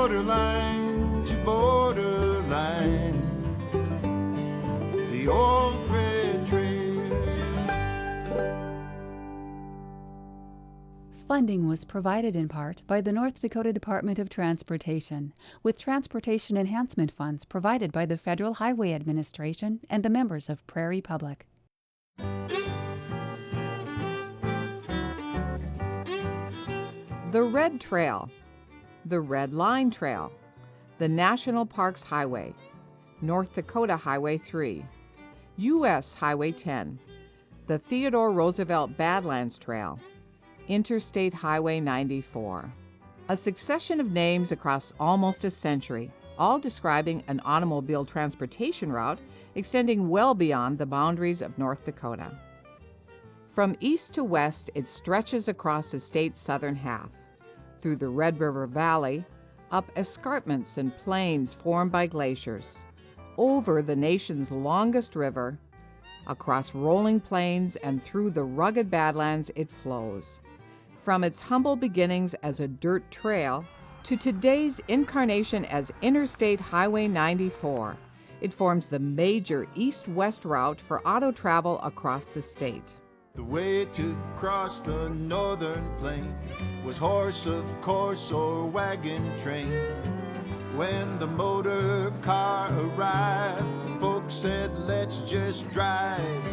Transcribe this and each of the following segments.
borderline to borderline, the old red trail. Funding was provided in part by the North Dakota Department of Transportation, with transportation enhancement funds provided by the Federal Highway Administration and the members of Prairie Public. The Red Trail, the Red Line Trail, the National Parks Highway, North Dakota Highway 3, U.S. Highway 10, the Theodore Roosevelt Badlands Trail, Interstate Highway 94. A succession of names across almost a century, all describing an automobile transportation route extending well beyond the boundaries of North Dakota. From east to west, it stretches across the state's southern half, through the Red River Valley, up escarpments and plains formed by glaciers, over the nation's longest river, across rolling plains and through the rugged Badlands it flows. From its humble beginnings as a dirt trail to today's incarnation as Interstate Highway 94, it forms the major east-west route for auto travel across the state. The way to cross the northern plain was horse, of course, or wagon train. When the motor car arrived, folks said, let's just drive.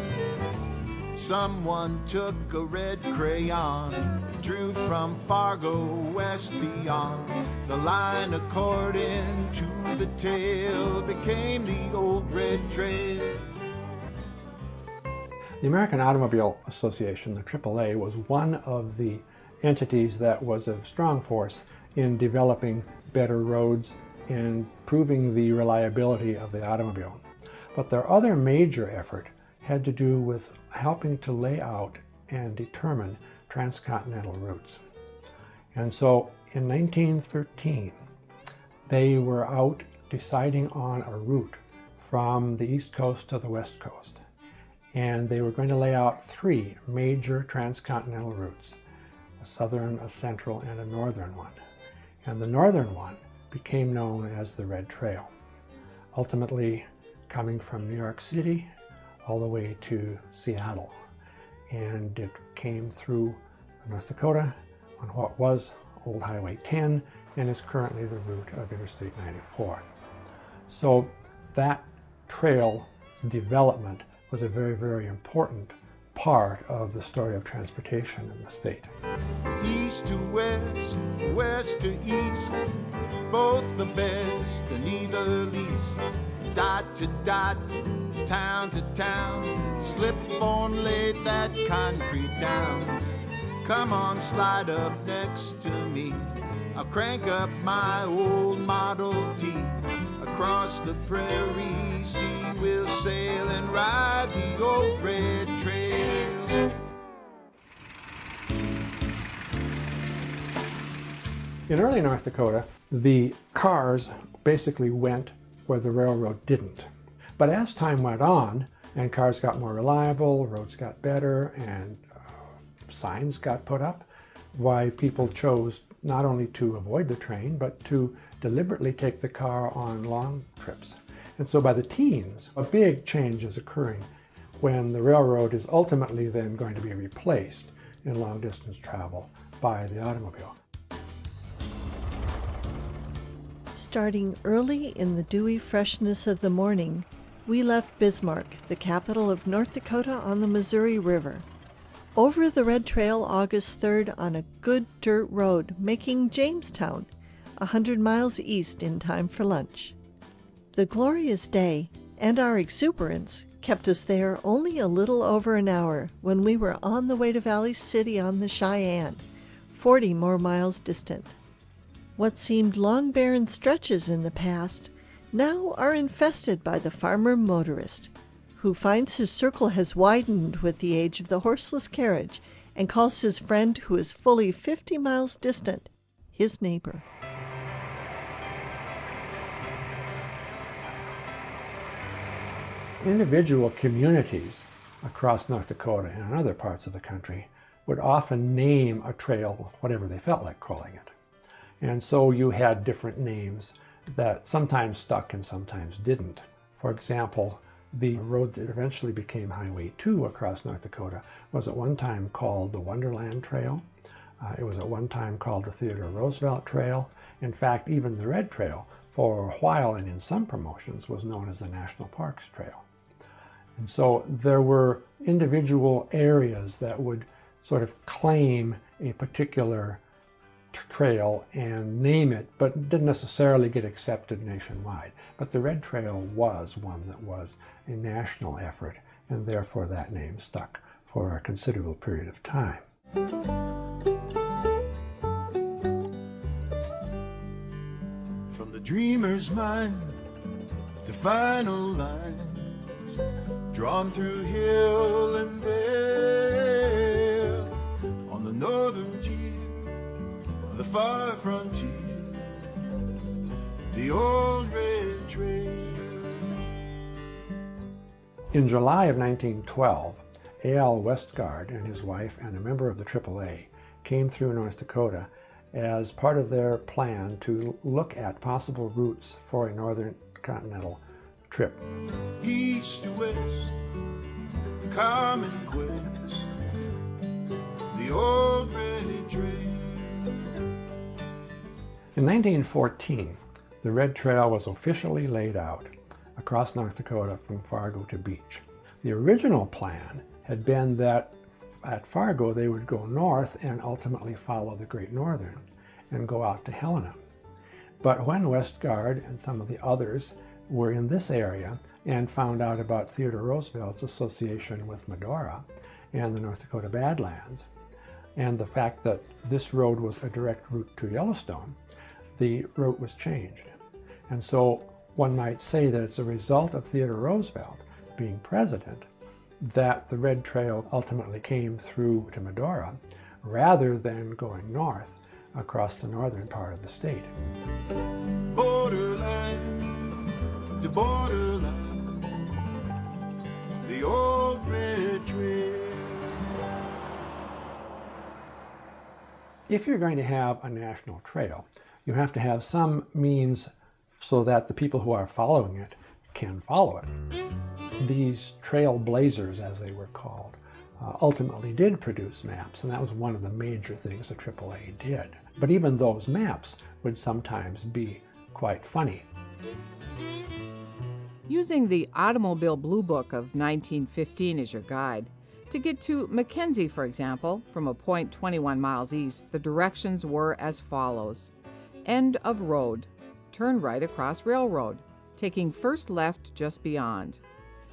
Someone took a red crayon, drew from Fargo west beyond. The line, according to the tale, became the old red trail. The American Automobile Association, the AAA, was one of the entities that was a strong force in developing better roads and proving the reliability of the automobile. But their other major effort had to do with helping to lay out and determine transcontinental routes. And so in 1913, they were out deciding on a route from the East Coast to the West Coast. And they were going to lay out three major transcontinental routes, a southern, a central, and a northern one. And the northern one became known as the Red Trail, ultimately coming from New York City all the way to Seattle. And it came through North Dakota on what was Old Highway 10 and is currently the route of Interstate 94. So that trail development was a very, very important part of the story of transportation in the state. East to west, west to east, both the best and neither least. Dot to dot, town to town, slip on, laid that concrete down. Come on, slide up next to me. I'll crank up my old Model T. Across the prairie sea we'll sail and ride the old red trail. In early North Dakota, the cars basically went where the railroad didn't. But as time went on and cars got more reliable, roads got better, and signs got put up, why people chose not only to avoid the train, but to deliberately take the car on long trips. And so by the teens, a big change is occurring when the railroad is ultimately then going to be replaced in long distance travel by the automobile. Starting early in the dewy freshness of the morning, we left Bismarck, the capital of North Dakota, on the Missouri River. Over the Red Trail August 3rd on a good dirt road, making Jamestown, 100 miles east in time for lunch. The glorious day and our exuberance kept us there only a little over an hour when we were on the way to Valley City on the Cheyenne, 40 more miles distant. What seemed long barren stretches in the past now are infested by the farmer motorist, who finds his circle has widened with the age of the horseless carriage and calls his friend who is fully 50 miles distant his neighbor. Individual communities across North Dakota and other parts of the country would often name a trail whatever they felt like calling it. And so you had different names that sometimes stuck and sometimes didn't. For example, the road that eventually became Highway 2 across North Dakota was at one time called the Wonderland Trail. It was at one time called the Theodore Roosevelt Trail. In fact, even the Red Trail, for a while and in some promotions, was known as the National Parks Trail. And so there were individual areas that would sort of claim a particular trail and name it, but didn't necessarily get accepted nationwide. But the Red Trail was one that was a national effort, and therefore that name stuck for a considerable period of time. From the dreamer's mind to final lines, drawn through hill and vale, on the northern tier of the far frontier, the old red trail. In July of 1912, A.L. Westgard and his wife and a member of the AAA came through North Dakota as part of their plan to look at possible routes for a northern continental trip. East to west, common quest, the old red trail. In 1914, the Red Trail was officially laid out across North Dakota from Fargo to Beach. The original plan had been that at Fargo they would go north and ultimately follow the Great Northern and go out to Helena. But when Westgard and some of the others were in this area and found out about Theodore Roosevelt's association with Medora and the North Dakota Badlands, and the fact that this road was a direct route to Yellowstone, the route was changed. And so one might say that it's a result of Theodore Roosevelt being president that the Red Trail ultimately came through to Medora rather than going north across the northern part of the state. Borderland to borderland, the old red trail. If you're going to have a national trail, you have to have some means so that the people who are following it can follow it. These trailblazers, as they were called, ultimately did produce maps, and that was one of the major things the AAA did. But even those maps would sometimes be quite funny. Using the Automobile Blue Book of 1915 as your guide, to get to Mackenzie, for example, from a point 21 miles east, the directions were as follows. End of road. Turn right across railroad, taking first left just beyond.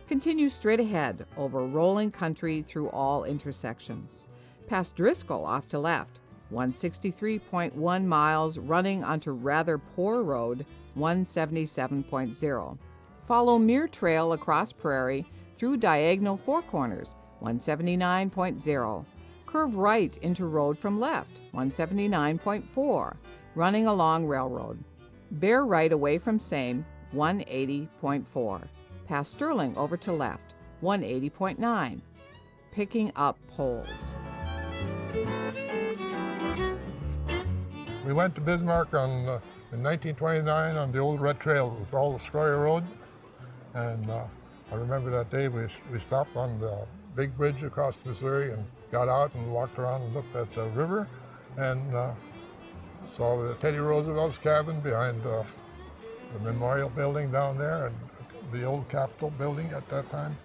Continue straight ahead over rolling country through all intersections. Past Driscoll off to left, 163.1 miles running onto rather poor road, 177.0. Follow Muir Trail across prairie through diagonal four corners, 179.0. Curve right into road from left, 179.4, running along railroad. Bear right away from same, 180.4. Past Sterling over to left, 180.9. Picking up poles. We went to Bismarck in 1929 on the old Red Trail with all the Scoria Road. And I remember that day we stopped on the big bridge across the Missouri and got out and walked around and looked at the river and saw the Teddy Roosevelt's cabin behind the memorial building down there and the old Capitol building at that time.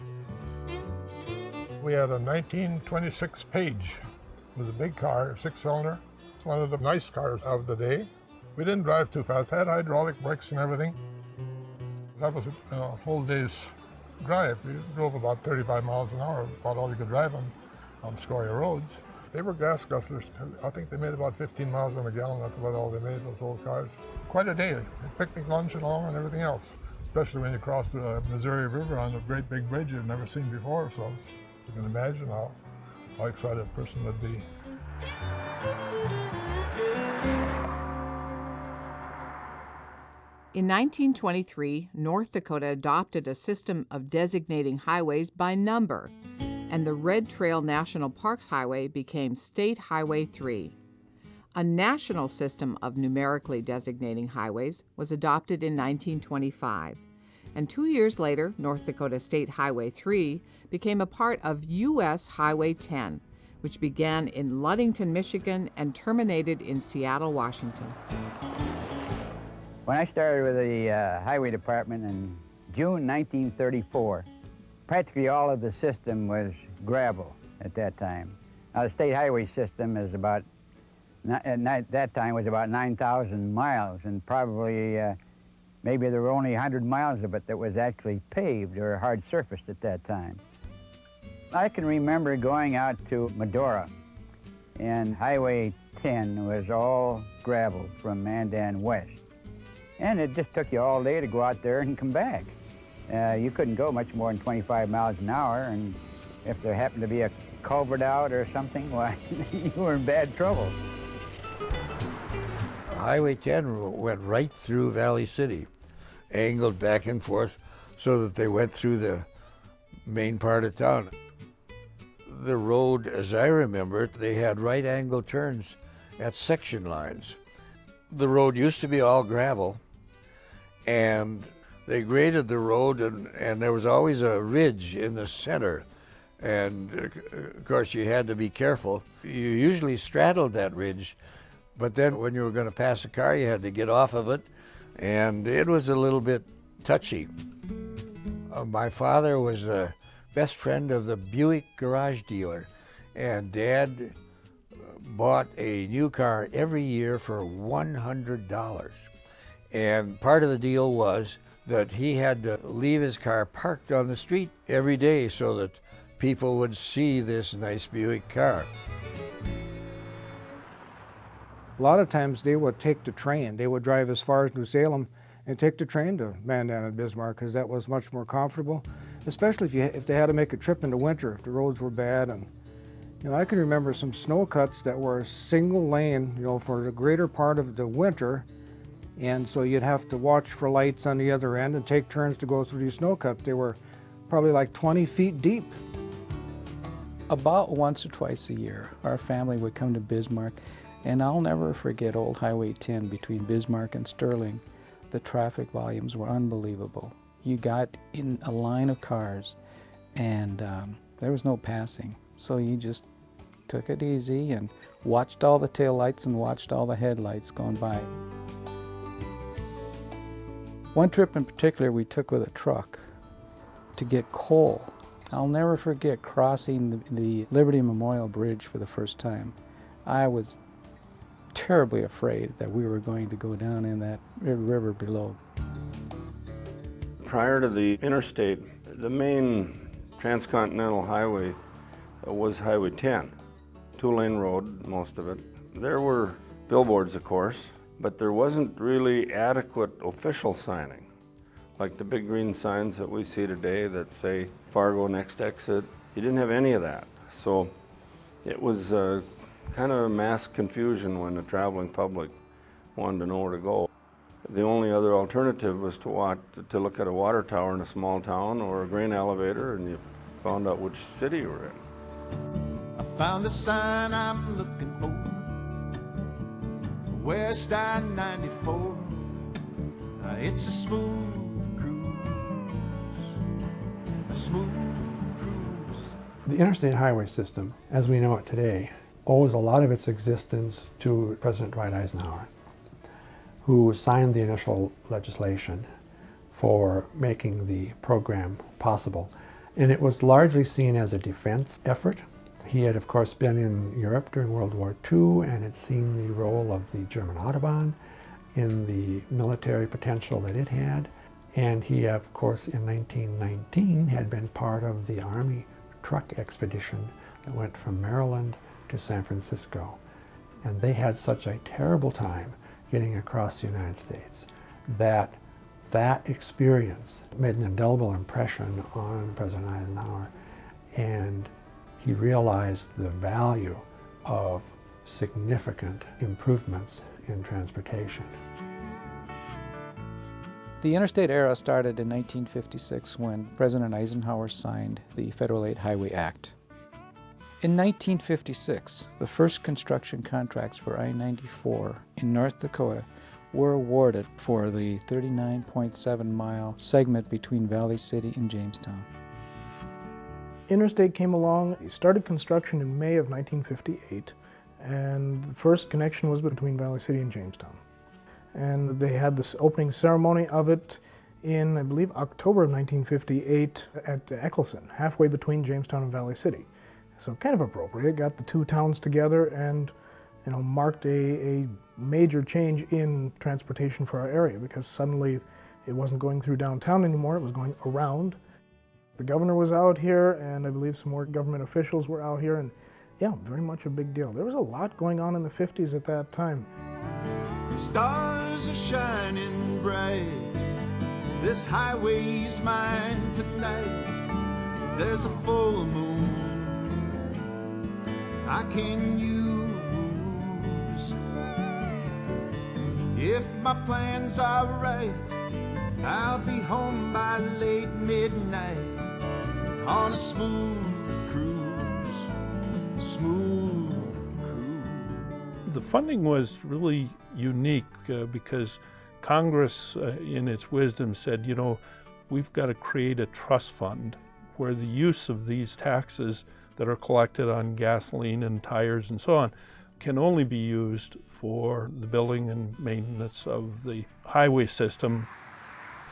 We had a 1926 Page. It was a big car, six-cylinder. It's one of the nice cars of the day. We didn't drive too fast. It had hydraulic brakes and everything. That was a whole day's drive. We drove about 35 miles an hour, about all you could drive on Scoria roads. They were gas guzzlers. I think they made about 15 miles on a gallon. That's about all they made, those old cars. Quite a day. Picnic lunch and all and everything else. Especially when you cross the Missouri River on a great big bridge you've never seen before. So you can imagine how excited a person would be. In 1923, North Dakota adopted a system of designating highways by number, and the Red Trail National Parks Highway became State Highway 3. A national system of numerically designating highways was adopted in 1925, and 2 years later, North Dakota State Highway 3 became a part of U.S. Highway 10, which began in Ludington, Michigan, and terminated in Seattle, Washington. When I started with the Highway Department in June 1934, practically all of the system was gravel at that time. Now, the state highway system is about, at that time, was about 9,000 miles, and probably maybe there were only 100 miles of it that was actually paved or hard surfaced at that time. I can remember going out to Medora, and Highway 10 was all gravel from Mandan west. And it just took you all day to go out there and come back. You couldn't go much more than 25 miles an hour, and if there happened to be a culvert out or something, why, you were in bad trouble. Highway 10 went right through Valley City, angled back and forth so that they went through the main part of town. The road, as I remember it, they had right angle turns at section lines. The road used to be all gravel, and they graded the road, and there was always a ridge in the center. And of course, you had to be careful. You usually straddled that ridge, but then when you were going to pass a car, you had to get off of it, and it was a little bit touchy. My father was the best friend of the Buick garage dealer, and Dad bought a new car every year for $100. And part of the deal was that he had to leave his car parked on the street every day so that people would see this nice Buick car. A lot of times they would take the train. They would drive as far as New Salem and take the train to Mandan and Bismarck because that was much more comfortable, especially if they had to make a trip in the winter, if the roads were bad. And I can remember some snow cuts that were single lane, for the greater part of the winter. And so you'd have to watch for lights on the other end and take turns to go through these snow cuts. They were probably like 20 feet deep. About once or twice a year, our family would come to Bismarck, and I'll never forget old Highway 10 between Bismarck and Sterling. The traffic volumes were unbelievable. You got in a line of cars, and there was no passing. So you just took it easy and watched all the taillights and watched all the headlights going by. One trip in particular we took with a truck to get coal. I'll never forget crossing the Liberty Memorial Bridge for the first time. I was terribly afraid that we were going to go down in that river below. Prior to the interstate, the main transcontinental highway was Highway 10. Two-lane road, most of it. There were billboards, of course, but there wasn't really adequate official signing, like the big green signs that we see today that say Fargo next exit. You didn't have any of that. So it was kind of a mass confusion when the traveling public wanted to know where to go. The only other alternative was to look at a water tower in a small town or a grain elevator, and you found out which city you were in. I found the sign I'm looking for, West I-94. It's a smooth cruise, a smooth cruise. The interstate highway system, as we know it today, owes a lot of its existence to President Dwight Eisenhower, who signed the initial legislation for making the program possible. And it was largely seen as a defense effort. He had, of course, been in Europe during World War II and had seen the role of the German Autobahn in the military potential that it had. And he, of course, in 1919 had been part of the Army truck expedition that went from Maryland to San Francisco. And they had such a terrible time getting across the United States that experience made an indelible impression on President Eisenhower, and he realized the value of significant improvements in transportation. The interstate era started in 1956 when President Eisenhower signed the Federal Aid Highway Act. In 1956, the first construction contracts for I-94 in North Dakota were awarded for the 39.7-mile segment between Valley City and Jamestown. Interstate came along, started construction in May of 1958, and the first connection was between Valley City and Jamestown. And they had this opening ceremony of it in, I believe, October of 1958 at Eccleston, halfway between Jamestown and Valley City. So kind of appropriate, got the two towns together and marked a major change in transportation for our area, because suddenly it wasn't going through downtown anymore, it was going around. The governor was out here, and I believe some more government officials were out here, and yeah, very much a big deal. There was a lot going on in the 50s at that time. Stars are shining bright. This highway's mine tonight. There's a full moon I can use. If my plans are right, I'll be home by late midnight on a smooth cruise, smooth cruise. The funding was really unique because Congress, in its wisdom, said, we've got to create a trust fund where the use of these taxes that are collected on gasoline and tires and so on can only be used for the building and maintenance of the highway system.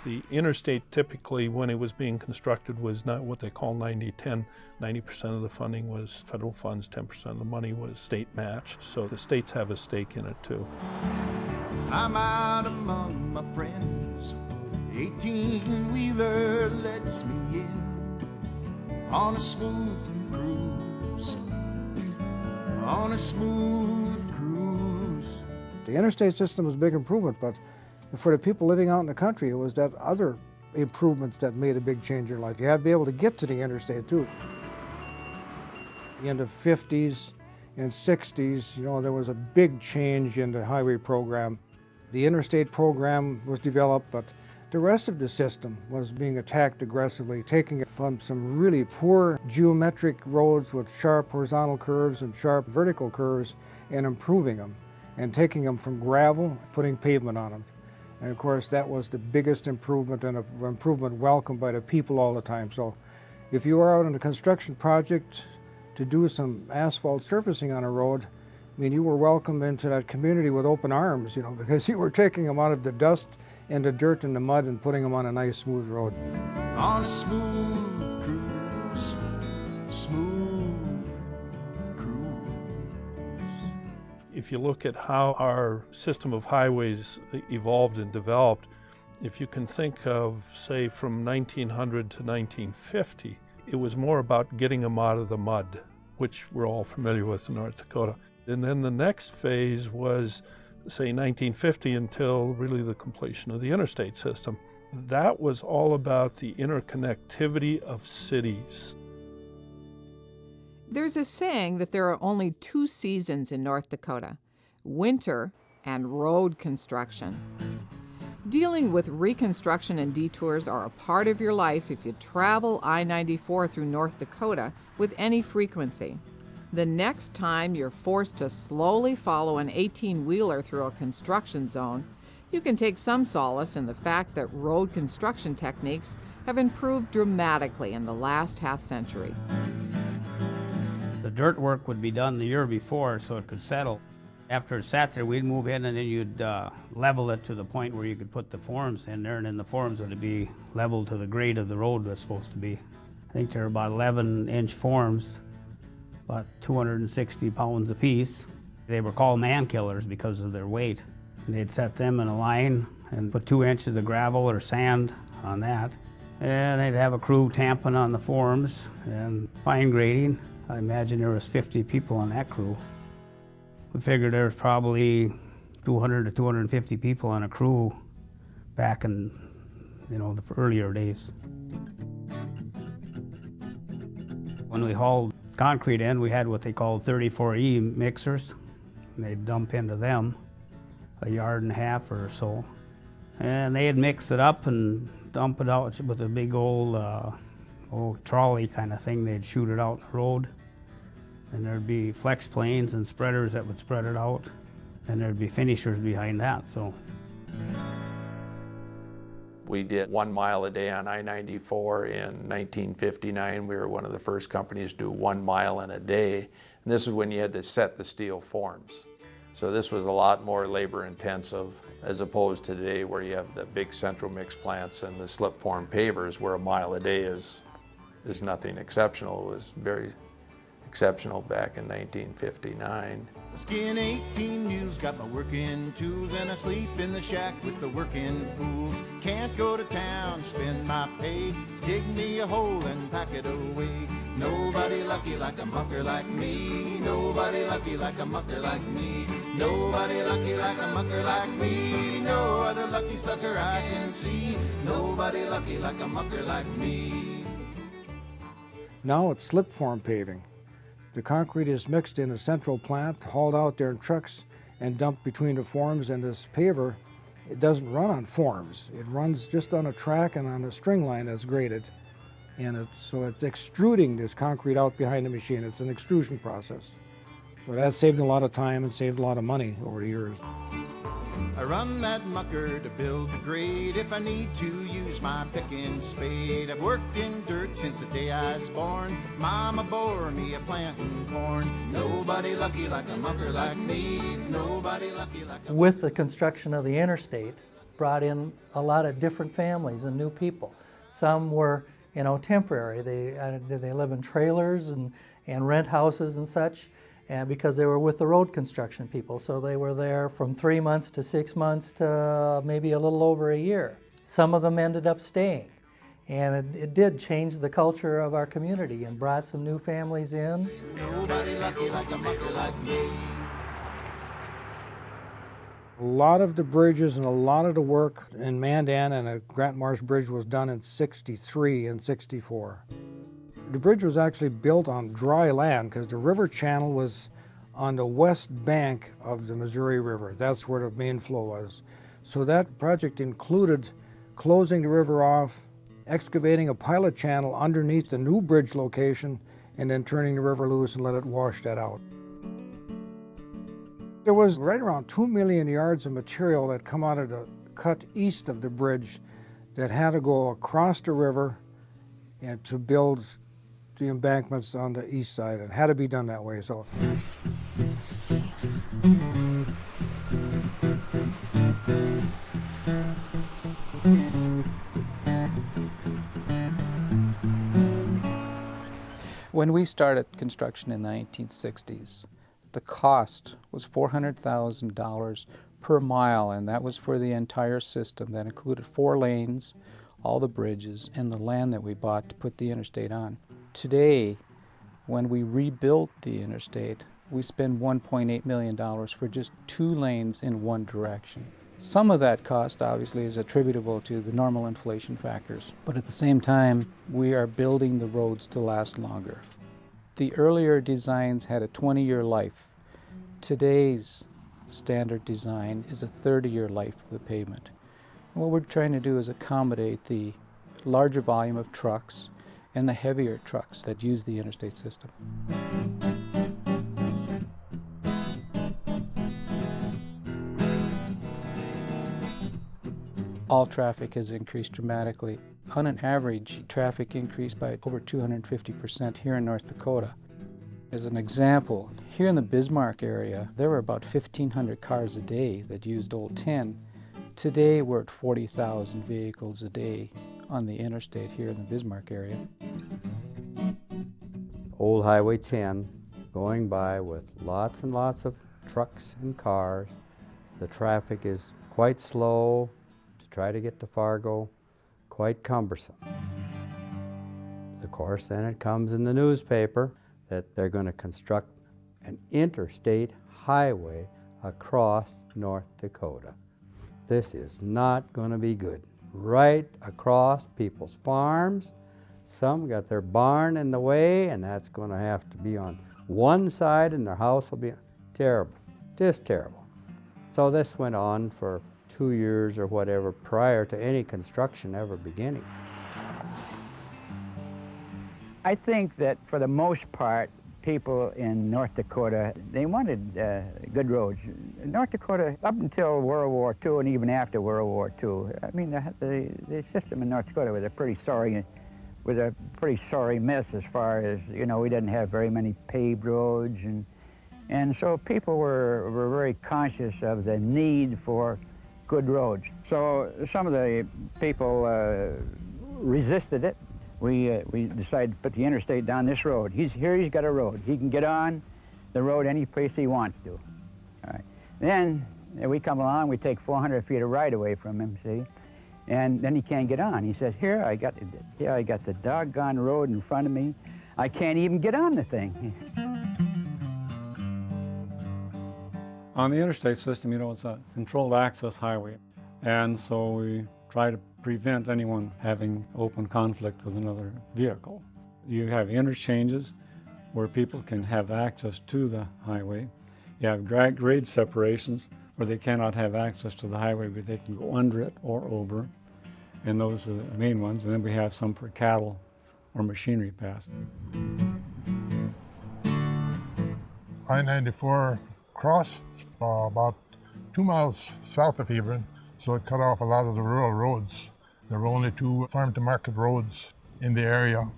The interstate typically, when it was being constructed, was not what they call 90-10. 90% of the funding was federal funds, 10% of the money was state matched. So the states have a stake in it too. I'm out among my friends. 18-wheeler lets me in on a smooth cruise, on a smooth cruise. The interstate system was a big improvement, but for the people living out in the country, it was that other improvements that made a big change in your life. You had to be able to get to the interstate too. In the 50s and 60s, there was a big change in the highway program. The interstate program was developed, but the rest of the system was being attacked aggressively, taking it from some really poor geometric roads with sharp horizontal curves and sharp vertical curves and improving them, and taking them from gravel, putting pavement on them. And of course, that was the biggest improvement, and an improvement welcomed by the people all the time. So if you were out on a construction project to do some asphalt surfacing on a road, you were welcomed into that community with open arms, because you were taking them out of the dust and the dirt and the mud and putting them on a nice smooth road. On a smooth cruise, smooth cruise. If you look at how our system of highways evolved and developed, if you can think of, say, from 1900 to 1950, it was more about getting them out of the mud, which we're all familiar with in North Dakota. And then the next phase was, say, 1950 until really the completion of the interstate system. That was all about the interconnectivity of cities. There's a saying that there are only two seasons in North Dakota, winter and road construction. Dealing with reconstruction and detours are a part of your life if you travel I-94 through North Dakota with any frequency. The next time you're forced to slowly follow an 18-wheeler through a construction zone, you can take some solace in the fact that road construction techniques have improved dramatically in the last half-century. The dirt work would be done the year before so it could settle. After it sat there, we'd move in and then you'd level it to the point where you could put the forms in there, and then the forms would be leveled to the grade of the road was supposed to be. I think they're about 11-inch forms, about 260 pounds apiece. They were called man killers because of their weight. They'd set them in a line and put 2 inches of gravel or sand on that. And they'd have a crew tamping on the forms and fine grading. I imagine there was 50 people on that crew. We figured there was probably 200 to 250 people on a crew back in, the earlier days. When we hauled concrete in, we had what they called 34E mixers. They'd dump into them a yard and a half or so. And they'd mix it up and dump it out with a big old trolley kind of thing. They'd shoot it out in the road. And there'd be flex planes and spreaders that would spread it out, and there'd be finishers behind that. So we did 1 mile a day on I-94 in 1959. We were one of the first companies to do 1 mile in a day. And this is when you had to set the steel forms. So this was a lot more labor intensive as opposed to today where you have the big central mix plants and the slip form pavers where 1 mile a day is nothing exceptional. It was very exceptional back in 1959. Skin 18 mules, got my working tools, and I sleep in the shack with the working fools. Can't go to town, spend my pay, dig me a hole and pack it away. Nobody lucky like a mucker like me. Nobody lucky like a mucker like me. Nobody lucky like a mucker like me. No other lucky sucker I can see. Nobody lucky like a mucker like me. Now it's slip form paving. The concrete is mixed in a central plant, hauled out there in trucks, and dumped between the forms. And this paver, it doesn't run on forms. It runs just on a track and on a string line that's graded. And so it's extruding this concrete out behind the machine. It's an extrusion process. So that saved a lot of time and saved a lot of money over the years. I run that mucker to build the grade if I need to use my pick and spade. I've worked in dirt since the day I was born. Mama bore me a planting corn. Nobody lucky like a mucker like me. Nobody lucky like a With the construction of the interstate, brought in a lot of different families and new people. Some were, temporary. They live in trailers and rent houses and such. And because they were with the road construction people, so they were there from 3 months to 6 months to maybe a little over a year. Some of them ended up staying, and it did change the culture of our community and brought some new families in. Nobody lucky like a mucker like me. A lot of the bridges and a lot of the work in Mandan and the Grant Marsh Bridge was done in '63 and '64. The bridge was actually built on dry land because the river channel was on the west bank of the Missouri River. That's where the main flow was. So that project included closing the river off, excavating a pilot channel underneath the new bridge location, and then turning the river loose and let it wash that out. There was right around 2 million yards of material that come out of the cut east of the bridge that had to go across the river and to build the embankments on the east side. It had to be done that way. So. When we started construction in the 1960s, the cost was $400,000 per mile, and that was for the entire system. That included 4 lanes, all the bridges, and the land that we bought to put the interstate on. Today, when we rebuilt the interstate, we spend $1.8 million for just 2 lanes in one direction. Some of that cost obviously is attributable to the normal inflation factors, but at the same time, we are building the roads to last longer. The earlier designs had a 20-year life. Today's standard design is a 30-year life of the pavement. And what we're trying to do is accommodate the larger volume of trucks and the heavier trucks that use the interstate system. All traffic has increased dramatically. On an average, traffic increased by over 250% here in North Dakota. As an example, here in the Bismarck area, there were about 1,500 cars a day that used Old 10. Today, we're at 40,000 vehicles a day on the interstate here in the Bismarck area. Old Highway 10 going by with lots and lots of trucks and cars. The traffic is quite slow to try to get to Fargo, quite cumbersome. Of course, then it comes in the newspaper that they're going to construct an interstate highway across North Dakota. This is not going to be good. Right across people's farms. Some got their barn in the way, and that's going to have to be on one side, and their house will be terrible, just terrible. So this went on for 2 years or whatever prior to any construction ever beginning. I think that for the most part, people in North Dakota, they wanted good roads. North Dakota, up until World War II and even after World War II, I mean, the system in North Dakota was a pretty sorry miss as far as, you know, we didn't have very many paved roads, and so people were very conscious of the need for good roads. So some of the people resisted it. We decided to put the interstate down this road. He's got a road. He can get on the road any place he wants to. All right. Then we come along, we take 400 feet of right away from him, see? And then he can't get on. He says, here I got the doggone road in front of me. I can't even get on the thing. On the interstate system, you know, it's a controlled access highway. And so we try to prevent anyone having open conflict with another vehicle. You have interchanges where people can have access to the highway. You have grade separations where they cannot have access to the highway, but they can go under it or over. And those are the main ones. And then we have some for cattle or machinery passing. I-94 crossed about 2 miles south of Hebron, so it cut off a lot of the rural roads. There were only 2 farm-to-market roads in the area.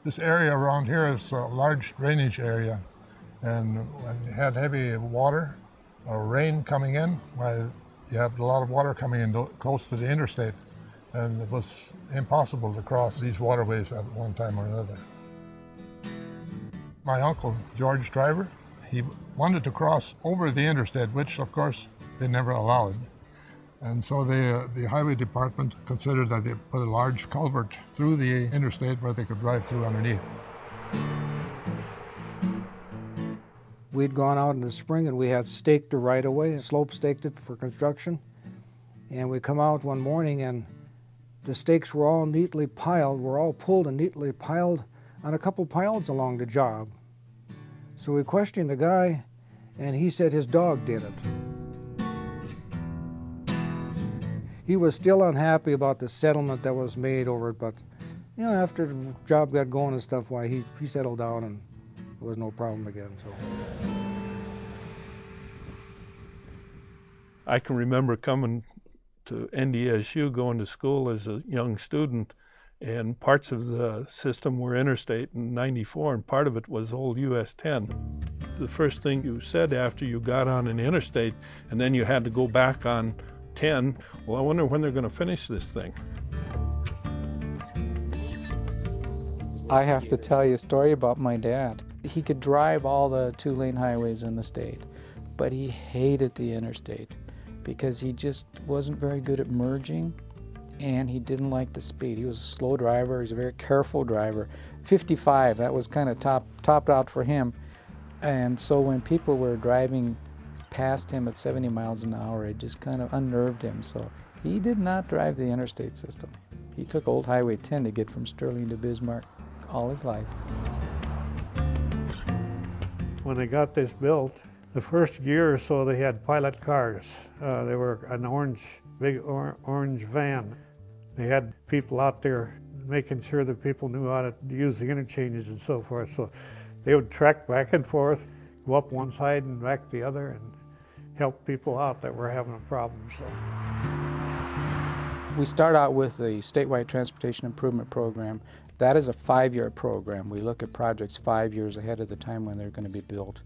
This area around here is a large drainage area, and when you had heavy water or rain coming in, well, you had a lot of water coming in close to the interstate, and it was impossible to cross these waterways at one time or another. My uncle, George Driver, he wanted to cross over the interstate, which of course they never allowed. And so the highway department considered that they put a large culvert through the interstate where they could drive through underneath. We'd gone out in the spring and we had staked the right of way, slope staked it for construction. And we come out one morning and the stakes were all neatly piled, were all pulled and neatly piled on a couple piles along the job. So we questioned the guy and he said his dog did it. He was still unhappy about the settlement that was made over it, but you know, after the job got going and stuff, why he settled down and there was no problem again. So I can remember coming to NDSU, going to school as a young student, and parts of the system were interstate in '94, and part of it was old US 10. The first thing you said after you got on an interstate, and then you had to go back on 10, well, I wonder when they're going to finish this thing. I have to tell you a story about my dad. He could drive all the 2-lane highways in the state, but he hated the interstate because he just wasn't very good at merging and he didn't like the speed. He was a slow driver, he was a very careful driver. 55, that was kind of topped out for him. And so when people were driving past him at 70 miles an hour, it just kind of unnerved him. So he did not drive the interstate system. He took old Highway 10 to get from Sterling to Bismarck all his life. When they got this built, the first year or so they had pilot cars. They were an big orange van. They had people out there making sure that people knew how to use the interchanges and so forth. So they would trek back and forth, go up one side and back the other, and help people out that were having a problem. So we start out with the statewide transportation improvement program. That is a 5-year program. We look at projects 5 years ahead of the time when they're going to be built.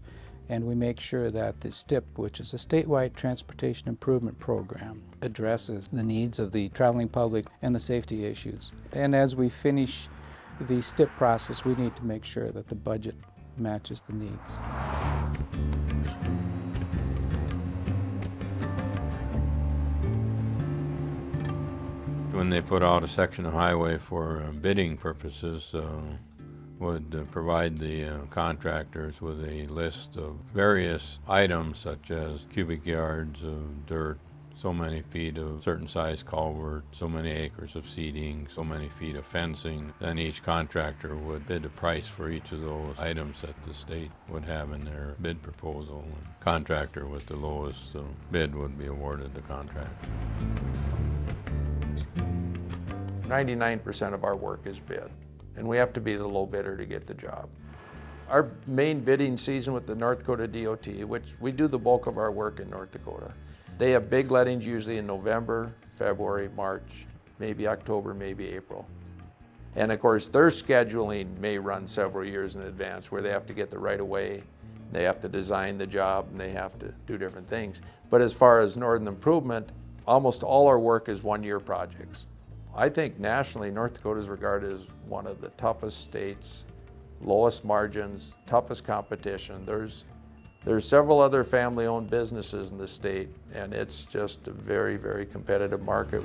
And we make sure that the STIP, which is a statewide transportation improvement program, addresses the needs of the traveling public and the safety issues. And as we finish the STIP process, we need to make sure that the budget matches the needs. When they put out a section of highway for bidding purposes, would provide the contractors with a list of various items such as cubic yards of dirt, so many feet of certain size culvert, so many acres of seeding, so many feet of fencing. Then each contractor would bid a price for each of those items that the state would have in their bid proposal. And contractor with the lowest bid would be awarded the contract. 99% of our work is bid. and we have to be the low bidder to get the job. Our main bidding season with the North Dakota DOT, which we do the bulk of our work in North Dakota, they have big lettings usually in November, February, March, maybe October, maybe April. And of course, their scheduling may run several years in advance where they have to get the right of way, they have to design the job, and they have to do different things. But as far as Northern Improvement, almost all our work is one-year projects. I think nationally, North Dakota is regarded as one of the toughest states, lowest margins, toughest competition. There's several other family-owned businesses in the state, and it's just a very, very competitive market.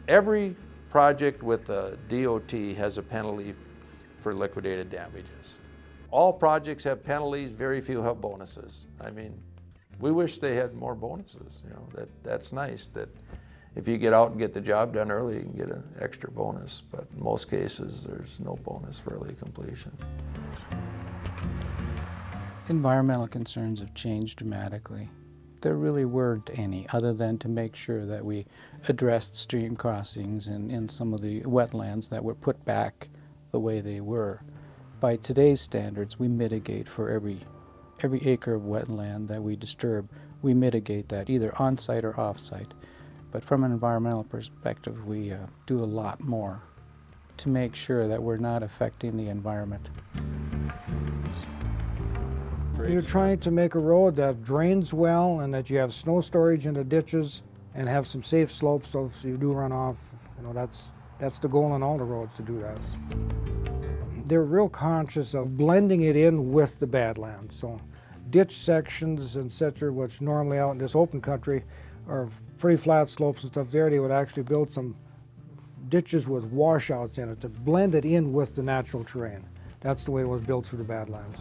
Every project with the DOT has a penalty for liquidated damages. All projects have penalties, very few have bonuses. I mean, we wish they had more bonuses. You know, that's nice that if you get out and get the job done early, you can get an extra bonus. But in most cases, there's no bonus for early completion. Environmental concerns have changed dramatically. There really weren't any, other than to make sure that we addressed stream crossings and some of the wetlands that were put back the way they were. By today's standards, we mitigate for every acre of wetland that we disturb. We mitigate that either on-site or off-site. But from an environmental perspective, we do a lot more to make sure that we're not affecting the environment. You're trying to make a road that drains well and that you have snow storage in the ditches and have some safe slopes so if you do run off, you know, that's the goal on all the roads, to do that. They're real conscious of blending it in with the badlands. So ditch sections, etc., which normally out in this open country are pretty flat slopes and stuff there, they would actually build some ditches with washouts in it to blend it in with the natural terrain. That's the way it was built through the badlands.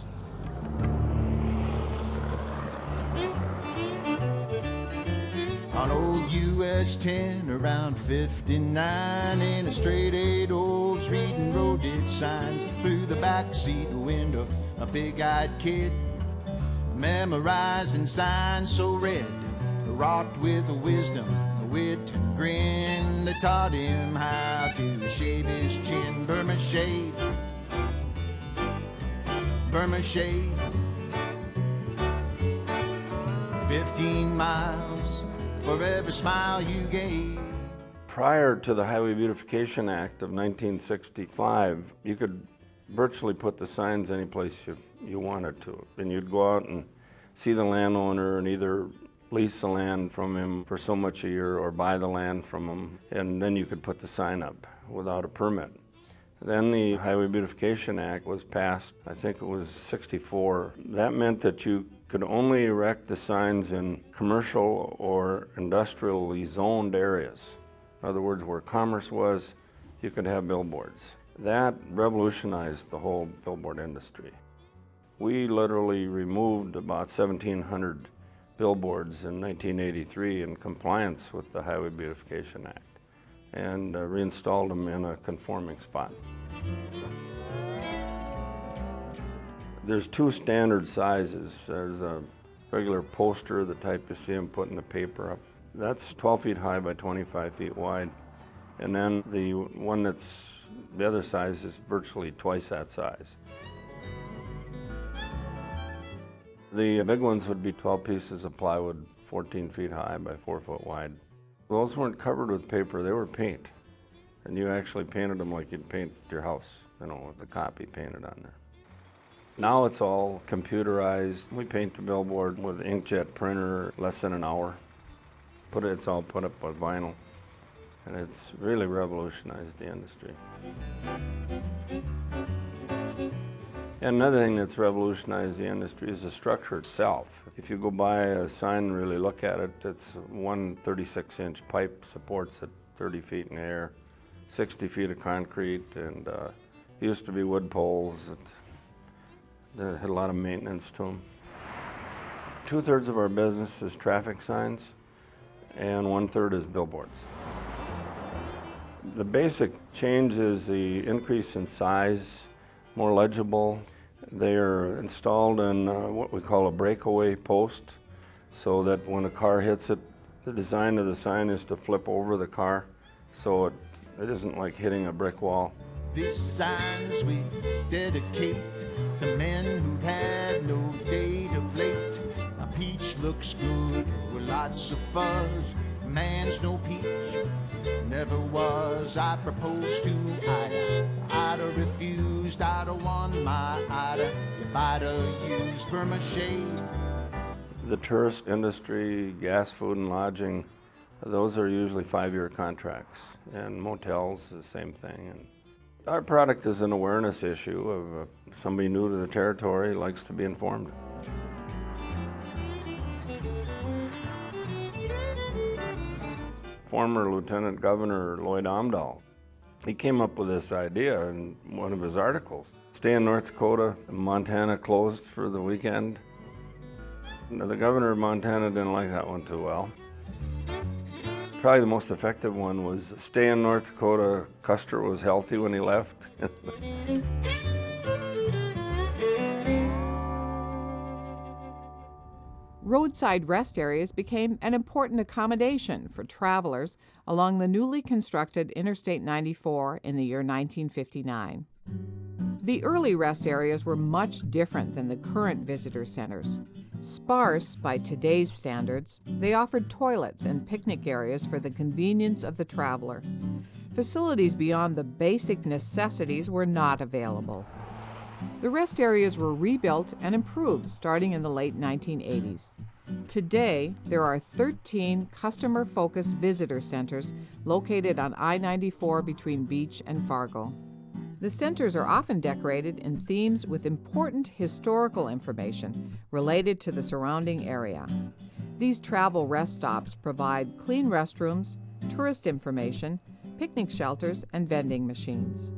On old US 10 around 59, in a straight 8 olds reading road ditch signs through the backseat window, a big-eyed kid memorizing signs so red, wrought with a wisdom, a wit, and grin that taught him how to shave his chin. Burma shave, Burma shave, 15 miles for every smile you gave. Prior to the Highway Beautification Act of 1965, you could virtually put the signs any place you wanted to. And you'd go out and see the landowner and either lease the land from him for so much a year or buy the land from him, and then you could put the sign up without a permit. Then the Highway Beautification Act was passed, I think it was 64. That meant that you could only erect the signs in commercial or industrially zoned areas. In other words, where commerce was, you could have billboards. That revolutionized the whole billboard industry. We literally removed about 1,700 billboards in 1983 in compliance with the Highway Beautification Act and reinstalled them in a conforming spot. There's two standard sizes. There's a regular poster, the type you see them put in the paper up. That's 12 feet high by 25 feet wide. And then the one that's the other size is virtually twice that size. The big ones would be 12 pieces of plywood, 14 feet high by 4 foot wide. Those weren't covered with paper, they were paint. And you actually painted them like you'd paint your house, you know, with the copy painted on there. Now it's all computerized. We paint the billboard with inkjet printer, less than an hour. It's all put up with vinyl. And it's really revolutionized the industry. And another thing that's revolutionized the industry is the structure itself. If you go by a sign and really look at it, it's one 36-inch pipe supports it 30 feet in the air, 60 feet of concrete, and used to be wood poles that had a lot of maintenance to them. 2/3 of our business is traffic signs, and 1/3 is billboards. The basic change is the increase in size, more legible. They are installed in what we call a breakaway post, so that when a car hits it, the design of the sign is to flip over the car, so It isn't like hitting a brick wall. These signs we dedicate to men who've had no date of late. A peach looks good with lots of fuzz. Man's no peach, never was. I proposed to Ida, Ida refused. Ida won my Ida if Ida used vermicelli. The tourist industry, gas, food, and lodging, those are usually 5-year contracts. And motels, the same thing. And our product is an awareness issue of somebody new to the territory likes to be informed. Former Lieutenant Governor Lloyd Amdahl, he came up with this idea in one of his articles. Stay in North Dakota, Montana closed for the weekend. Now, the governor of Montana didn't like that one too well. Probably the most effective one was stay in North Dakota, Custer was healthy when he left. Roadside rest areas became an important accommodation for travelers along the newly constructed Interstate 94 in the year 1959. The early rest areas were much different than the current visitor centers. Sparse by today's standards, they offered toilets and picnic areas for the convenience of the traveler. Facilities beyond the basic necessities were not available. The rest areas were rebuilt and improved starting in the late 1980s. Today, there are 13 customer-focused visitor centers located on I-94 between Beach and Fargo. The centers are often decorated in themes with important historical information related to the surrounding area. These travel rest stops provide clean restrooms, tourist information, picnic shelters, and vending machines.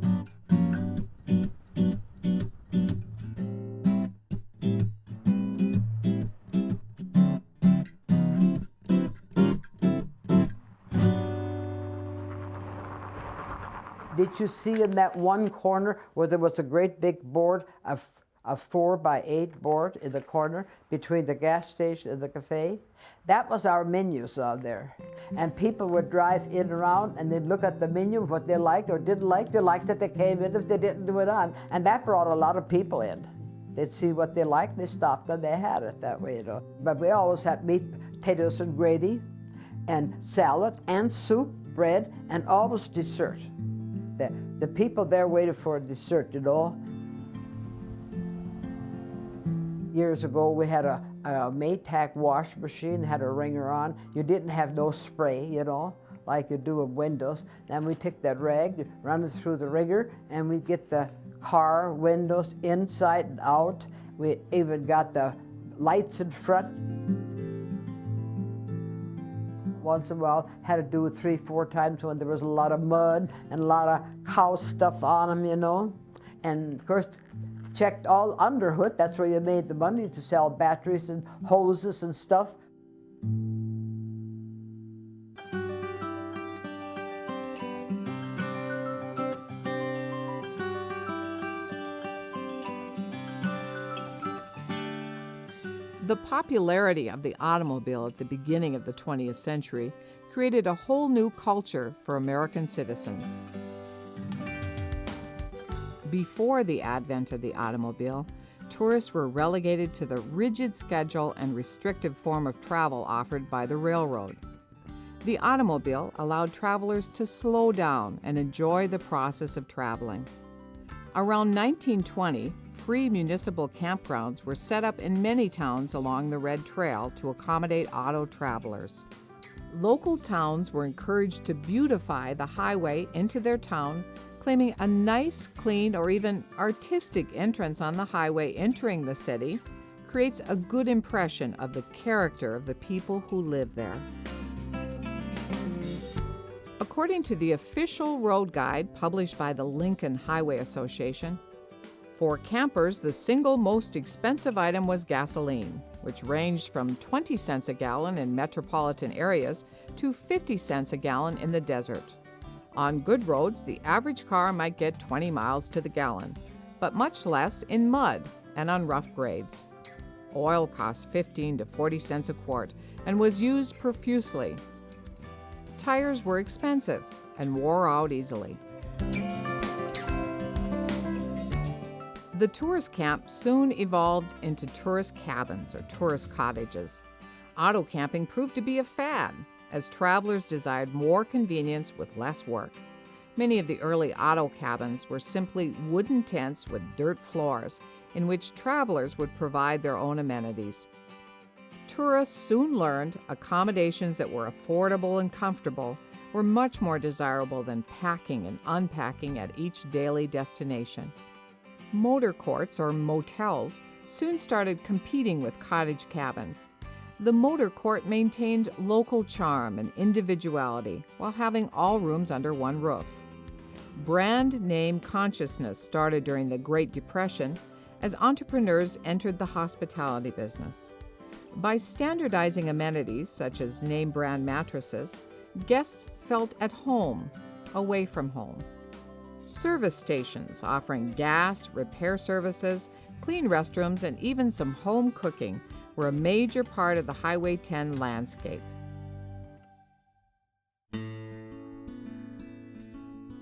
Did you see in that one corner where there was a great big board, a 4x8 board in the corner between the gas station and the cafe? That was our menus on there. And people would drive in and around and they'd look at the menu, what they liked or didn't like. They liked it, they came in. If they didn't, do it on. And that brought a lot of people in. They'd see what they liked, they stopped and they had it that way, you know. But we always had meat, potatoes, and gravy, and salad, and soup, bread, and always dessert. The people there waited for a dessert, you know. Years ago, we had a Maytag wash machine, had a wringer on. You didn't have no spray, you know, like you do with windows. Then we take that rag, run it through the wringer, and we get the car windows inside and out. We even got the lights in front. Once in a while, had to do it 3-4 times when there was a lot of mud and a lot of cow stuff on them, you know. And of course, checked all underhood. That's where you made the money to sell batteries and hoses and stuff. The popularity of the automobile at the beginning of the 20th century created a whole new culture for American citizens. Before the advent of the automobile, tourists were relegated to the rigid schedule and restrictive form of travel offered by the railroad. The automobile allowed travelers to slow down and enjoy the process of traveling. Around 1920, free municipal campgrounds were set up in many towns along the Red Trail to accommodate auto travelers. Local towns were encouraged to beautify the highway into their town, claiming a nice, clean, or even artistic entrance on the highway entering the city creates a good impression of the character of the people who live there. According to the official road guide published by the Lincoln Highway Association, for campers, the single most expensive item was gasoline, which ranged from 20 cents a gallon in metropolitan areas to 50 cents a gallon in the desert. On good roads, the average car might get 20 miles to the gallon, but much less in mud and on rough grades. Oil cost 15 to 40 cents a quart and was used profusely. Tires were expensive, and wore out easily. The tourist camp soon evolved into tourist cabins or tourist cottages. Auto camping proved to be a fad as travelers desired more convenience with less work. Many of the early auto cabins were simply wooden tents with dirt floors in which travelers would provide their own amenities. Tourists soon learned accommodations that were affordable and comfortable were much more desirable than packing and unpacking at each daily destination. Motor courts or motels soon started competing with cottage cabins. The motor court maintained local charm and individuality while having all rooms under one roof. Brand name consciousness started during the Great Depression as entrepreneurs entered the hospitality business. By standardizing amenities such as name brand mattresses, guests felt at home, away from home. Service stations offering gas, repair services, clean restrooms, and even some home cooking were a major part of the Highway 10 landscape.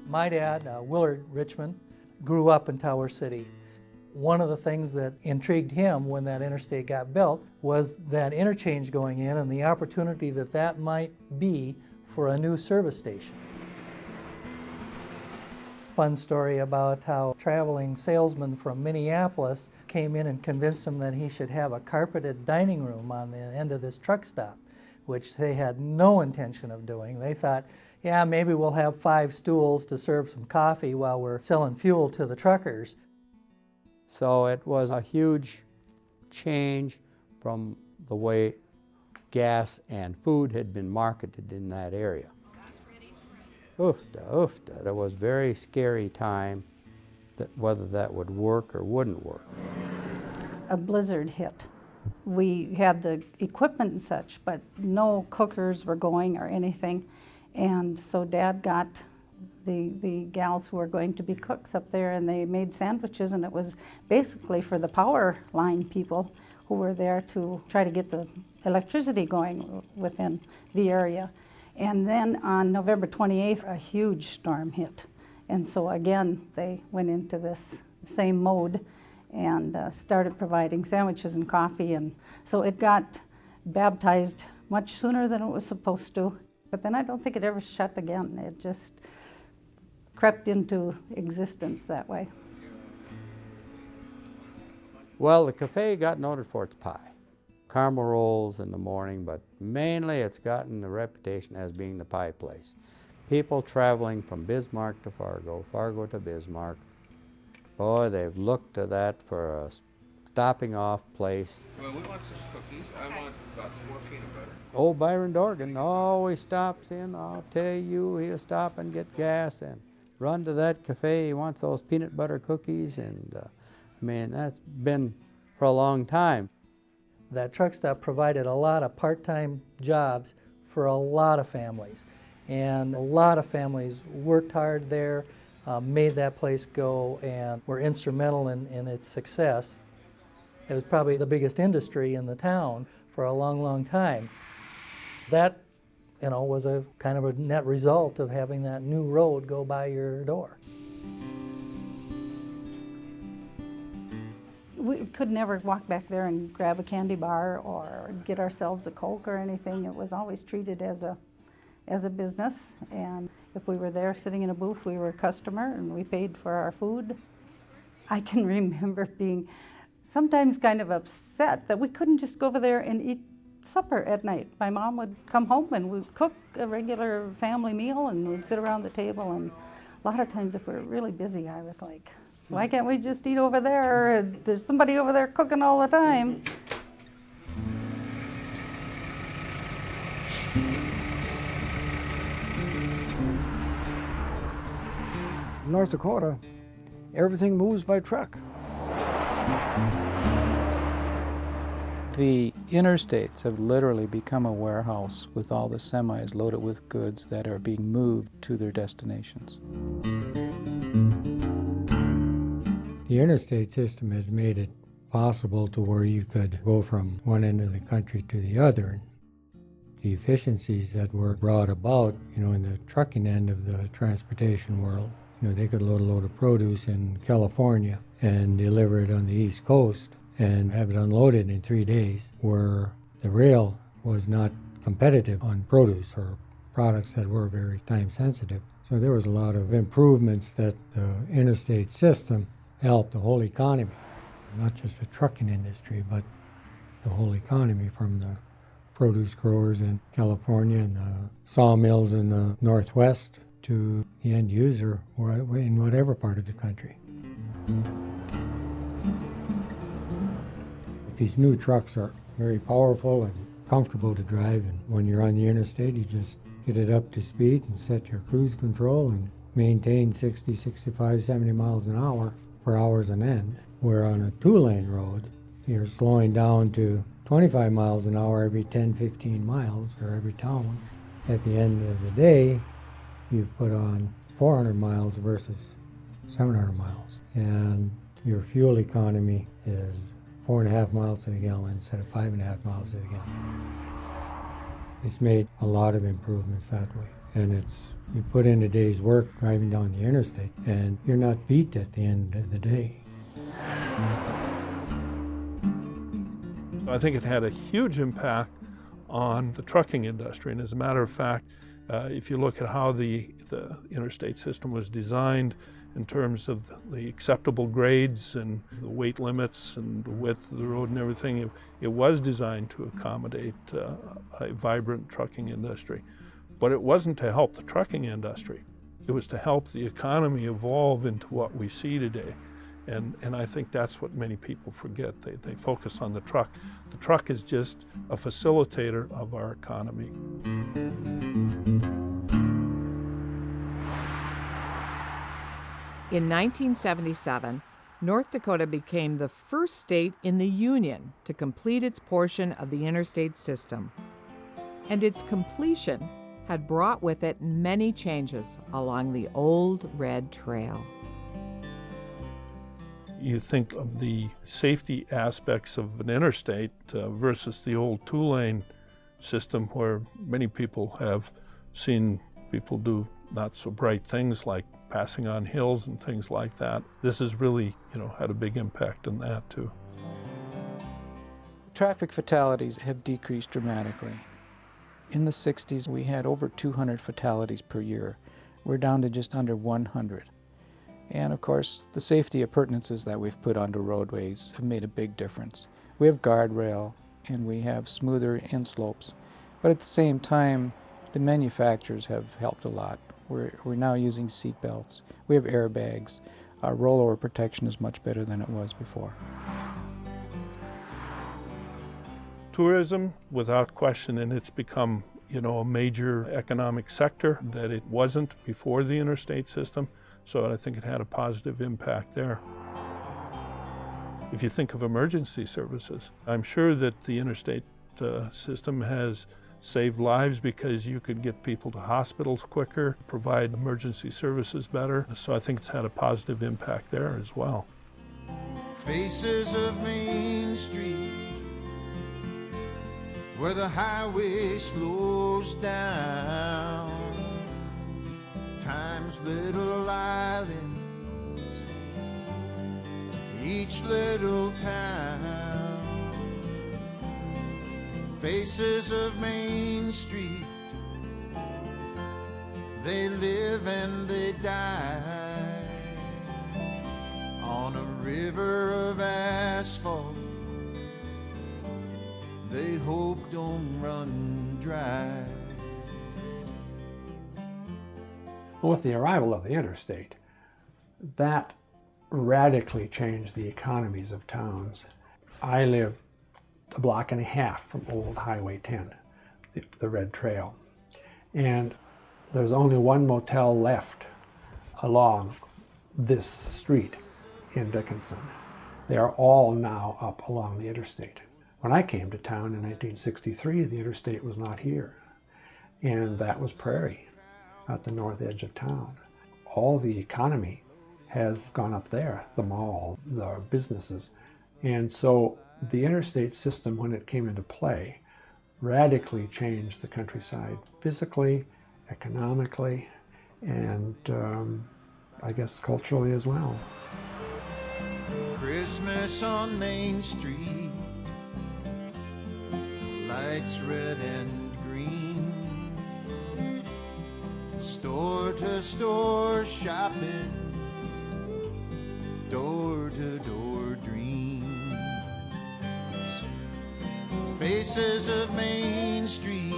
My dad, Willard Richmond, grew up in Tower City. One of the things that intrigued him when that interstate got built was that interchange going in and the opportunity that that might be for a new service station. Fun story about how traveling salesman from Minneapolis came in and convinced him that he should have a carpeted dining room on the end of this truck stop, which they had no intention of doing. They thought, yeah, maybe we'll have 5 stools to serve some coffee while we're selling fuel to the truckers. So it was a huge change from the way gas and food had been marketed in that area. Oofta, oofta. It was a very scary time that whether that would work or wouldn't work. A blizzard hit. We had the equipment and such, but no cookers were going or anything. And so Dad got the gals who were going to be cooks up there, and they made sandwiches, and it was basically for the power line people who were there to try to get the electricity going within the area. And then on November 28th, a huge storm hit. And so again, they went into this same mode and started providing sandwiches and coffee. And so it got baptized much sooner than it was supposed to. But then I don't think it ever shut again. It just crept into existence that way. Well, the cafe got noted for its pie. Caramel rolls in the morning, but mainly it's gotten the reputation as being the pie place. People traveling from Bismarck to Fargo, Fargo to Bismarck, boy, they've looked to that for a stopping off place. Well, we want some cookies. I want about 4 peanut butter. Old Byron Dorgan always stops in. I'll tell you, he'll stop and get gas and run to that cafe. He wants those peanut butter cookies, and I mean, that's been for a long time. That truck stop provided a lot of part-time jobs for a lot of families. And a lot of families worked hard there, made that place go, and were instrumental in its success. It was probably the biggest industry in the town for a long, long time. That, you know, was a kind of a net result of having that new road go by your door. We could never walk back there and grab a candy bar or get ourselves a Coke or anything. It was always treated as a business, and if we were there sitting in a booth, we were a customer and we paid for our food. I can remember being sometimes kind of upset that we couldn't just go over there and eat supper at night. My mom would come home and we'd cook a regular family meal and we'd sit around the table, and a lot of times if we were really busy, I was like, why can't we just eat over there? There's somebody over there cooking all the time. In North Dakota, everything moves by truck. The interstates have literally become a warehouse with all the semis loaded with goods that are being moved to their destinations. The interstate system has made it possible to where you could go from one end of the country to the other. the efficiencies that were brought about, in the trucking end of the transportation world. They could load a load of produce in California and deliver it on the East Coast and have it unloaded in 3 days, where the rail was not competitive on produce or products that were very time sensitive. So there was a lot of improvements that the interstate system helped the whole economy, not just the trucking industry, but the whole economy, from the produce growers in California and the sawmills in the Northwest to the end user in whatever part of the country. These new trucks are very powerful and comfortable to drive, and when you're on the interstate, you just get it up to speed and set your cruise control and maintain 60, 65, 70 miles an hour for hours on end. Where on a two-lane road, you're slowing down to 25 miles an hour every 10, 15 miles, or every town. At the end of the day, you've put on 400 miles versus 700 miles. And your fuel economy is 4.5 miles to the gallon instead of 5.5 miles to the gallon. It's made a lot of improvements that way. And you put in a day's work driving down the interstate, and you're not beat at the end of the day. I think it had a huge impact on the trucking industry. And as a matter of fact, if you look at how the interstate system was designed in terms of the acceptable grades and the weight limits and the width of the road and everything, it was designed to accommodate a vibrant trucking industry. But it wasn't to help the trucking industry. It was to help the economy evolve into what we see today. And I think that's what many people forget. They focus on the truck. The truck is just a facilitator of our economy. In 1977, North Dakota became the first state in the Union to complete its portion of the interstate system. And its completion had brought with it many changes along the old Red Trail. You think of the safety aspects of an interstate versus the old two-lane system, where many people have seen people do not so bright things like passing on hills and things like that. This has really, had a big impact on that too. Traffic fatalities have decreased dramatically. In the 60s, we had over 200 fatalities per year. We're down to just under 100. And of course, the safety appurtenances that we've put onto roadways have made a big difference. We have guardrail and we have smoother inslopes, but at the same time, the manufacturers have helped a lot. We're now using seat belts. We have airbags. Our rollover protection is much better than it was before. Tourism, without question, and it's become, a major economic sector that it wasn't before the interstate system. So I think it had a positive impact there. If you think of emergency services, I'm sure that the interstate system has saved lives because you could get people to hospitals quicker, provide emergency services better. So I think it's had a positive impact there as well. Faces of Main Street, where the highway slows down. Time's little islands, each little town. Faces of Main Street, they live and they die on a river of asphalt they hope don't run dry. With the arrival of the interstate, that radically changed the economies of towns. I live a block and a half from old Highway 10, the Red Trail, and there's only one motel left along this street in Dickinson. They are all now up along the interstate. When I came to town in 1963, the interstate was not here, and that was prairie at the north edge of town. All the economy has gone up there, the mall, the businesses. And so the interstate system, when it came into play, radically changed the countryside physically, economically, and I guess culturally as well. Christmas on Main Street, lights red and green, store to store shopping, door to door dreams, faces of Main Street,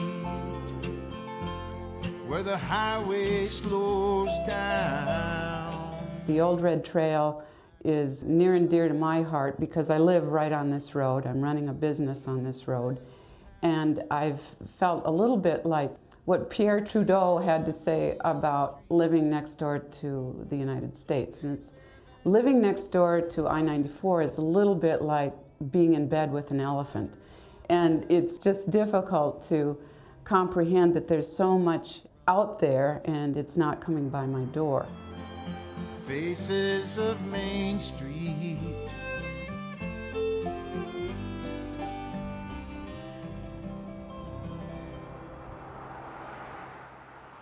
where the highway slows down. The Old Red Trail is near and dear to my heart because I live right on this road. I'm running a business on this road. And I've felt a little bit like what Pierre Trudeau had to say about living next door to the United States. And it's living next door to I-94 is a little bit like being in bed with an elephant. And it's just difficult to comprehend that there's so much out there and it's not coming by my door. Faces of Main Street.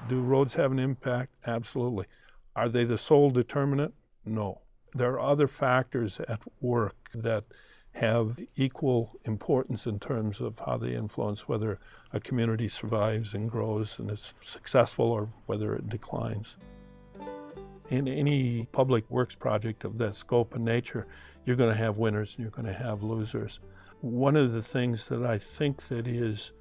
Do roads have an impact? Absolutely. Are they the sole determinant? No. There are other factors at work that have equal importance in terms of how they influence whether a community survives and grows and is successful or whether it declines. In any public works project of that scope and nature, you're going to have winners and you're going to have losers. One of the things that I think that has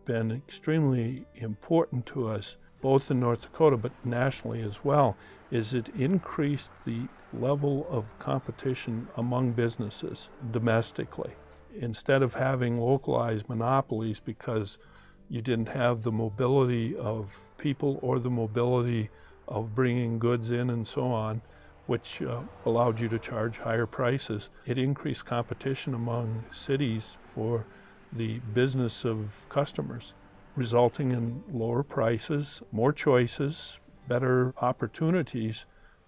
been extremely important to us, both in North Dakota but nationally as well, is it increased the level of competition among businesses domestically. Instead of having localized monopolies because you didn't have the mobility of people or the mobility of bringing goods in and so on, which allowed you to charge higher prices. It increased competition among cities for the business of customers, resulting in lower prices, more choices, better opportunities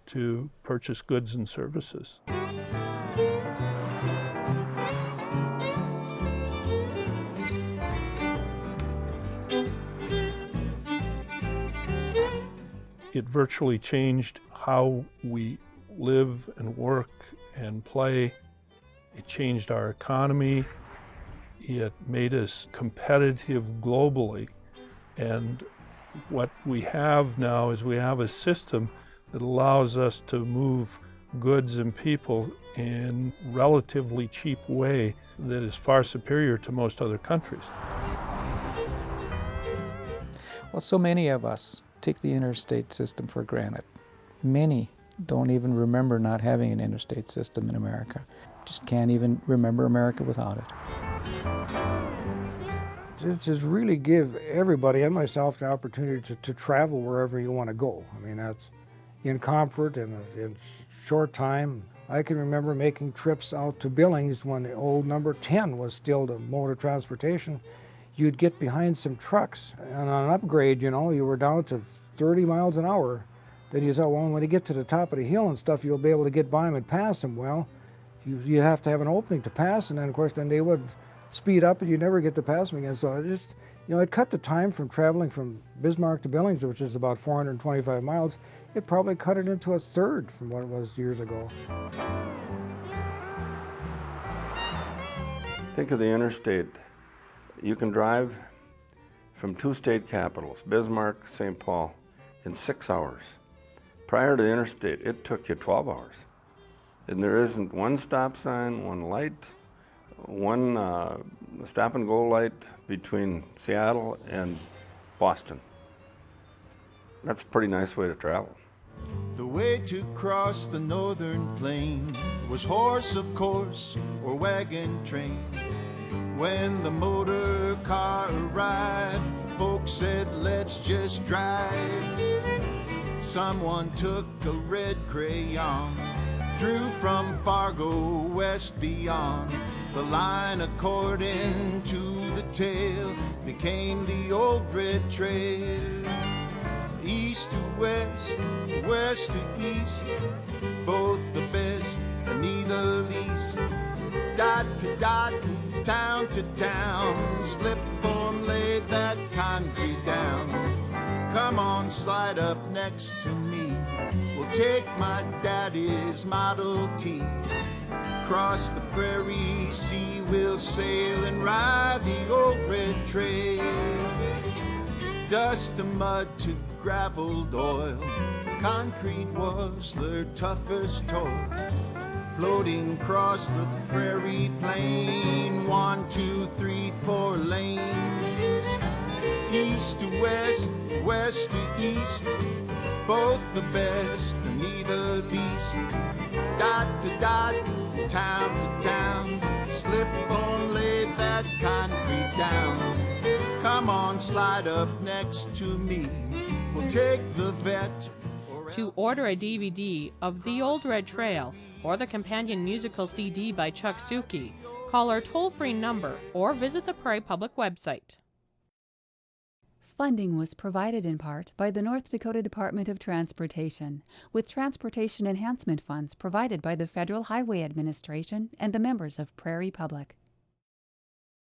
to purchase goods and services. It virtually changed how we live and work and play. It changed our economy. It made us competitive globally. And what we have now is we have a system that allows us to move goods and people in a relatively cheap way that is far superior to most other countries. Well, so many of us take the interstate system for granted. Many don't even remember not having an interstate system in America. Just can't even remember America without it. It just really give everybody and myself the opportunity to travel wherever you want to go. I mean, that's in comfort and in short time. I can remember making trips out to Billings when the old number 10 was still the mode of transportation. You'd get behind some trucks, and on an upgrade, you know, you were down to 30 miles an hour. Then you thought, well, when you get to the top of the hill and stuff, you'll be able to get by them and pass them. Well, you have to have an opening to pass, and then, of course, then they would speed up, and you never get to pass them again. So it just, you know, it cut the time from traveling from Bismarck to Billings, which is about 425 miles. It probably cut it into a third from what it was years ago. Think of the interstate. You can drive from two state capitals, Bismarck, St. Paul, in 6 hours. Prior to the interstate, it took you 12 hours. And there isn't one stop sign, one light, one stop and go light between Seattle and Boston. That's a pretty nice way to travel. The way to cross the northern plain was horse, of course, or wagon train. When the motor car arrived, folks said, let's just drive. Someone took a red crayon, drew from Fargo west beyond. The line according to the tale became the Old Red Trail. East to west, west to east, both the best and neither least. Dot to dot, town to town. Slip form laid that concrete down. Come on, slide up next to me. We'll take my daddy's Model T. Across the prairie sea we'll sail and ride the old red trail. Dust to mud to graveled oil, concrete was their toughest toil. Floating across the prairie plain, 1, 2, 3, 4 lanes. East to west, west to east, both the best and neither least. Dot to dot, town to town, slip on laid that concrete down. Come on, slide up next to me, we'll take the vet. To order a DVD of The Old Red Trail or the companion musical CD by Chuck Suki, call our toll-free number or visit the Prairie Public website. Funding was provided in part by the North Dakota Department of Transportation, with transportation enhancement funds provided by the Federal Highway Administration and the members of Prairie Public.